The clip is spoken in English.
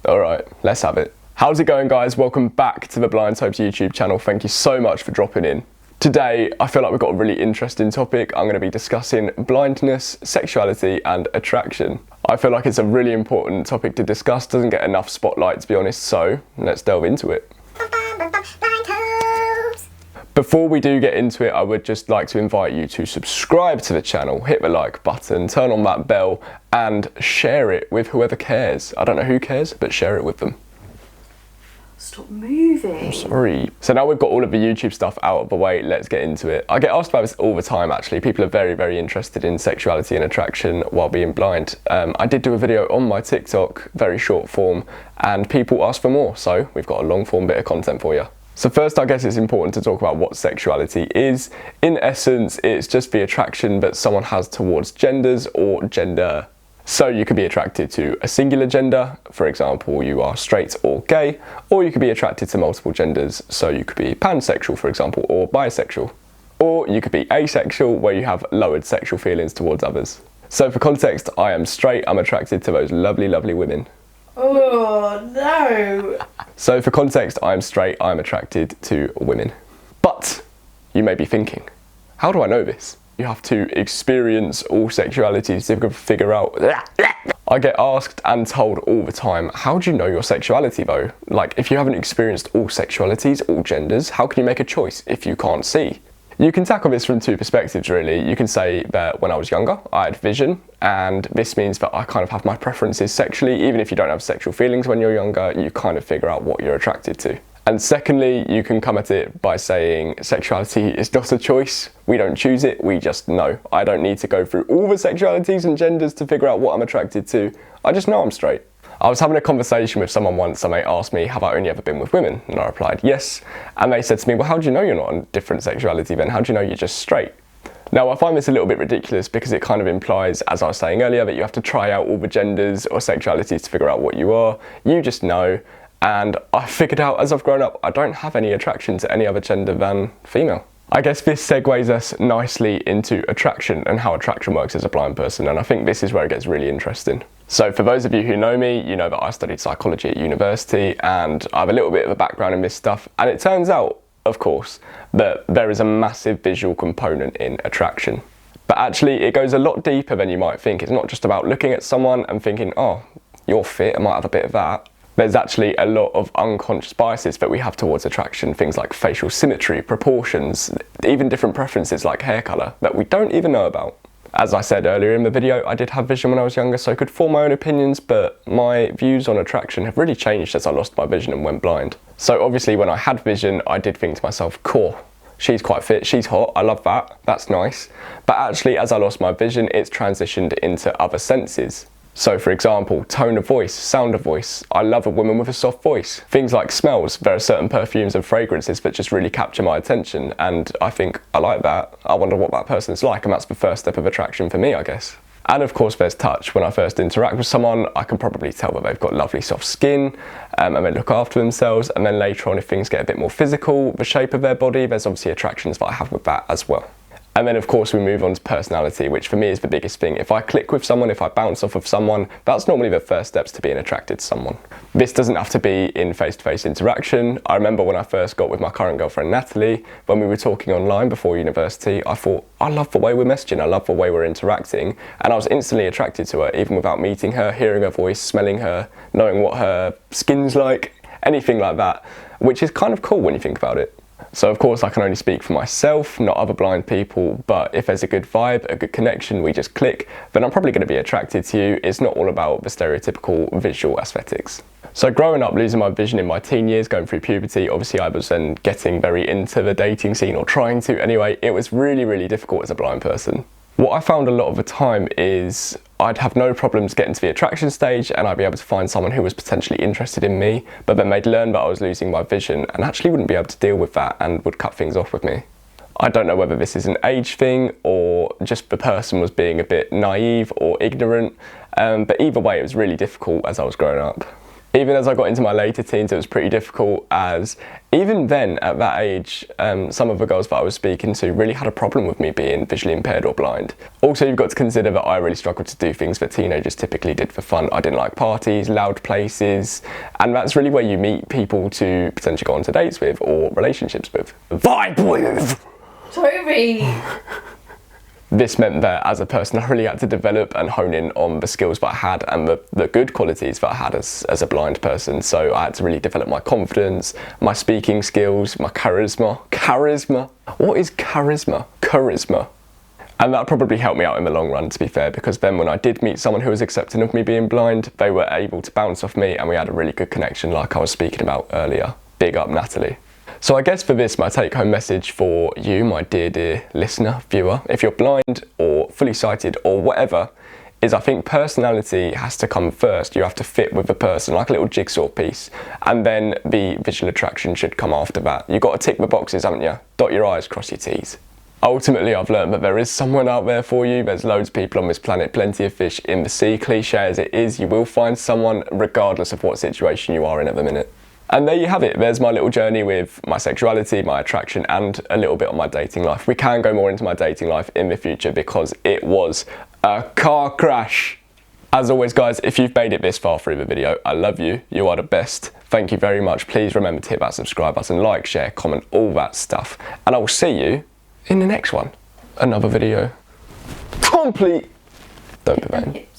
Alright, let's have it. How's it going, guys? Welcome back to the I'm Toby YouTube channel. Thank you so much for dropping in. Today, I feel like we've got a really interesting topic. I'm going to be discussing blindness, sexuality and attraction. I feel like it's a really important topic to discuss, doesn't get enough spotlight to be honest, so let's delve into it. Before we do get into it, I would just like to invite you to subscribe to the channel, hit the like button, turn on that bell and share it with whoever cares. I don't know who cares, but share it with them. Stop moving. I'm sorry. So now we've got all of the YouTube stuff out of the way, let's get into it. I get asked about this all the time actually. People are very, very interested in sexuality and attraction while being blind. I did do a video on my TikTok, very short form, and people asked for more, so we've got a long form bit of content for you. So first, I guess it's important to talk about what sexuality is. In essence, it's just the attraction that someone has towards genders or gender. So you could be attracted to a singular gender, for example, you are straight or gay, or you could be attracted to multiple genders, so you could be pansexual, for example, or bisexual. Or you could be asexual, where you have lowered sexual feelings towards others. So for context, I am straight, I'm attracted to those lovely, lovely women. Oh no! So for context, I am straight, I am attracted to women. But you may be thinking, how do I know this? You have to experience all sexualities to figure out. I get asked and told all the time, how do you know your sexuality though? Like, if you haven't experienced all sexualities, all genders, how can you make a choice if you can't see? You can tackle this from two perspectives really. You can say that when I was younger, I had vision, and this means that I kind of have my preferences sexually. Even if you don't have sexual feelings when you're younger, you kind of figure out what you're attracted to. And secondly, you can come at it by saying sexuality is not a choice. We don't choose it, we just know. I don't need to go through all the sexualities and genders to figure out what I'm attracted to. I just know I'm straight. I was having a conversation with someone once and they asked me, have I only ever been with women? And I replied, yes. And they said to me, well, how do you know you're not a different sexuality then? How do you know you're just straight? Now, I find this a little bit ridiculous because it kind of implies, as I was saying earlier, that you have to try out all the genders or sexualities to figure out what you are. You just know. And I figured out as I've grown up, I don't have any attraction to any other gender than female. I guess this segues us nicely into attraction and how attraction works as a blind person, and I think this is where it gets really interesting. So for those of you who know me, you know that I studied psychology at university and I have a little bit of a background in this stuff, and it turns out, of course, that there is a massive visual component in attraction. But actually it goes a lot deeper than you might think. It's not just about looking at someone and thinking, oh, you're fit, I might have a bit of that. There's actually a lot of unconscious biases that we have towards attraction, things like facial symmetry, proportions, even different preferences like hair colour that we don't even know about. As I said earlier in the video, I did have vision when I was younger, so I could form my own opinions, but my views on attraction have really changed as I lost my vision and went blind. So obviously when I had vision, I did think to myself, cool, she's quite fit, she's hot, I love that, that's nice. But actually as I lost my vision, it's transitioned into other senses. So for example, tone of voice, sound of voice. I love a woman with a soft voice. Things like smells. There are certain perfumes and fragrances that just really capture my attention, and I think I like that. I wonder what that person's like, and that's the first step of attraction for me, I guess. And of course there's touch. When I first interact with someone, I can probably tell that they've got lovely soft skin and they look after themselves, and then later on if things get a bit more physical, the shape of their body, there's obviously attractions that I have with that as well. And then of course we move on to personality, which for me is the biggest thing. If I click with someone, if I bounce off of someone, that's normally the first steps to being attracted to someone. This doesn't have to be in face-to-face interaction. I remember when I first got with my current girlfriend Natalie, when we were talking online before university, I thought, I love the way we're messaging, I love the way we're interacting, and I was instantly attracted to her, even without meeting her, hearing her voice, smelling her, knowing what her skin's like, anything like that, which is kind of cool when you think about it. So of course I can only speak for myself, not other blind people, but if there's a good vibe, a good connection, we just click, then I'm probably going to be attracted to you. It's not all about the stereotypical visual aesthetics. So growing up, losing my vision in my teen years, going through puberty, obviously I was then getting very into the dating scene, or trying to anyway. It was really, really difficult as a blind person. What I found a lot of the time is I'd have no problems getting to the attraction stage and I'd be able to find someone who was potentially interested in me, but then they'd learn that I was losing my vision and actually wouldn't be able to deal with that and would cut things off with me. I don't know whether this is an age thing or just the person was being a bit naive or ignorant, but either way it was really difficult as I was growing up. Even as I got into my later teens, it was pretty difficult, as even then at that age, some of the girls that I was speaking to really had a problem with me being visually impaired or blind. Also, you've got to consider that I really struggled to do things that teenagers typically did for fun. I didn't like parties, loud places, and that's really where you meet people to potentially go on to dates with or relationships with. Vibe with! Toby! This meant that as a person, I really had to develop and hone in on the skills that I had and the good qualities that I had as a blind person. So I had to really develop my confidence, my speaking skills, my charisma. Charisma? What is charisma? Charisma. And that probably helped me out in the long run, to be fair, because then when I did meet someone who was accepting of me being blind, they were able to bounce off me and we had a really good connection like I was speaking about earlier. Big up, Natalie. So I guess for this, my take-home message for you, my dear listener, viewer, if you're blind or fully sighted or whatever, is I think personality has to come first. You have to fit with the person, like a little jigsaw piece, and then the visual attraction should come after that. You've got to tick the boxes, haven't you? Dot your I's, cross your T's. Ultimately, I've learned that there is someone out there for you. There's loads of people on this planet, plenty of fish in the sea. Cliche as it is, you will find someone regardless of what situation you are in at the minute. And there you have it. There's my little journey with my sexuality, my attraction, and a little bit on my dating life. We can go more into my dating life in the future because it was a car crash. As always, guys, if you've made it this far through the video, I love you. You are the best. Thank you very much. Please remember to hit that subscribe button, like, share, comment, all that stuff. And I will see you in the next one. Another video complete. Don't be vain.